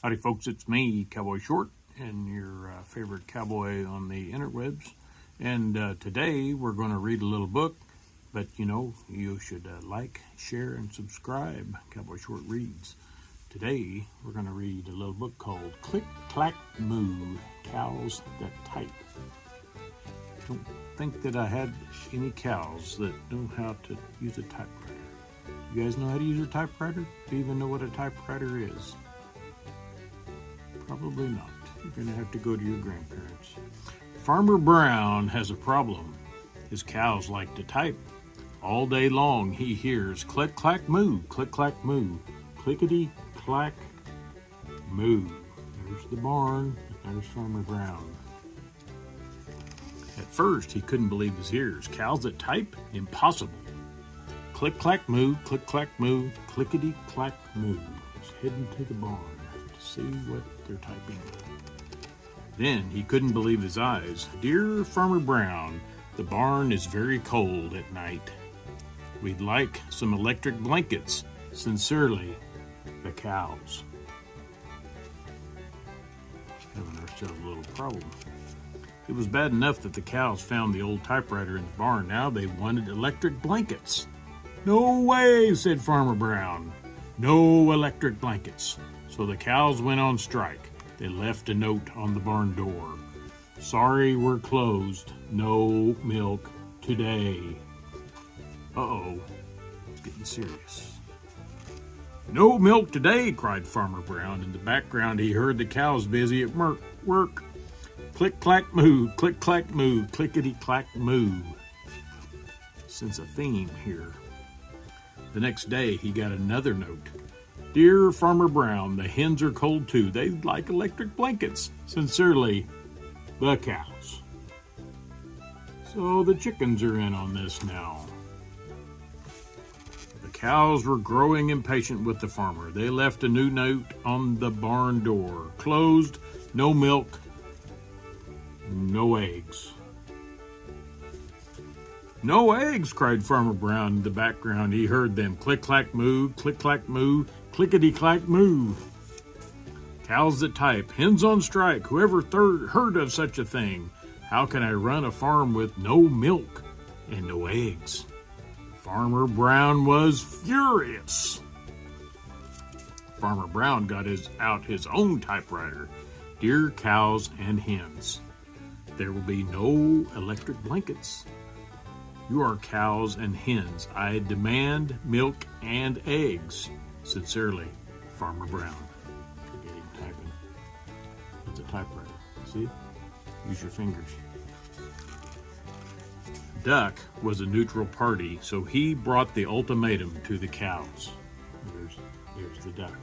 Howdy folks, it's me, Cowboy Short, and your favorite cowboy on the interwebs. And today we're going to read a little book, but you should like, share, and subscribe. Cowboy Short Reads. Today we're going to read a little book called Click, Clack, Moo, Cows That Type. I don't think that I had any cows that know how to use a typewriter. You guys know how to use a typewriter? Do you even know what a typewriter is? Probably not. You're going to have to go to your grandparents. Farmer Brown has a problem. His cows like to type. All day long he hears click, clack, moo, click, clack, moo, clickety, clack, moo. There's the barn, and there's Farmer Brown. At first he couldn't believe his ears. Cows that type? Impossible. Click, clack, moo, click, clack, moo, clickety, clack, moo. He's heading to the barn to see what they're typing. Then he couldn't believe his eyes. Dear Farmer Brown, the barn is very cold at night. We'd like some electric blankets. Sincerely, the cows. Having ourselves a little problem. It was bad enough that the cows found the old typewriter in the barn. Now they wanted electric blankets. No way, said Farmer Brown. No electric blankets. So the cows went on strike. They left a note on the barn door. Sorry, we're closed. No milk today. Uh-oh, it's getting serious. No milk today, cried Farmer Brown. In the background, he heard the cows busy at work. Click, clack, moo, click, clack, moo, clickety, clack, moo. Sense a theme here. The next day, he got another note. Dear Farmer Brown, the hens are cold too. They'd like electric blankets. Sincerely, the cows. So the chickens are in on this now. The cows were growing impatient with the farmer. They left a new note on the barn door. Closed, no milk, no eggs. No eggs, cried Farmer Brown. In the background, he heard them. Click, clack, moo, click, clack, moo, clickety, clack, moo. Cows that type, hens on strike, whoever heard of such a thing? How can I run a farm with no milk and no eggs? Farmer Brown was furious. Farmer Brown got out his own typewriter. Dear cows and hens, there will be no electric blankets. You are cows and hens. I demand milk and eggs. Sincerely, Farmer Brown. Forgetting typing. It's a typewriter. See? Use your fingers. Duck was a neutral party, so he brought the ultimatum to the cows. There's the duck.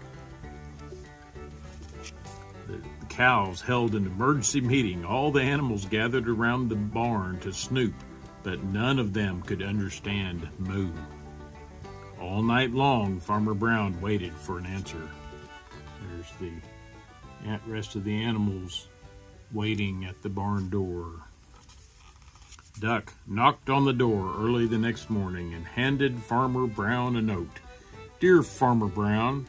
The cows held an emergency meeting. All the animals gathered around the barn to snoop, but none of them could understand moo. All night long, Farmer Brown waited for an answer. There's the rest of the animals waiting at the barn door. Duck knocked on the door early the next morning and handed Farmer Brown a note. Dear Farmer Brown,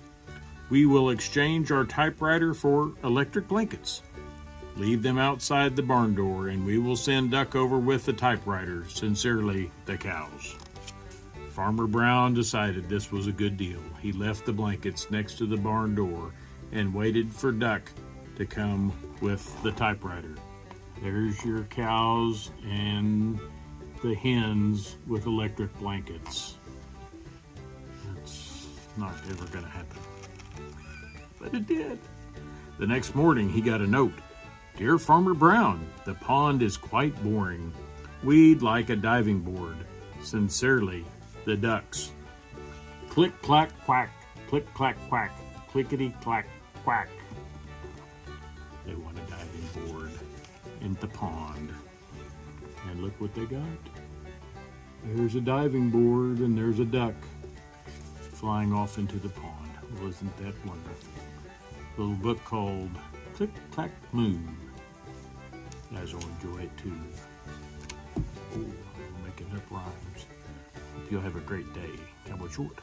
we will exchange our typewriter for electric blankets. Leave them outside the barn door, and we will send Duck over with the typewriter. Sincerely, the cows. Farmer Brown decided this was a good deal. He left the blankets next to the barn door and waited for Duck to come with the typewriter. There's your cows and the hens with electric blankets. That's not ever going to happen. But it did. The next morning, he got a note. Dear Farmer Brown, the pond is quite boring. We'd like a diving board. Sincerely, the ducks. Click, clack, quack. Click, clack, quack. Clickety, clack, quack. They want a diving board in the pond. And look what they got. There's a diving board and there's a duck flying off into the pond. Well, isn't that wonderful? A little book called Click, Clack, Moo. You guys will enjoy it too. Oh, I'm making up rhymes. Hope you'll have a great day. Cowboy Short.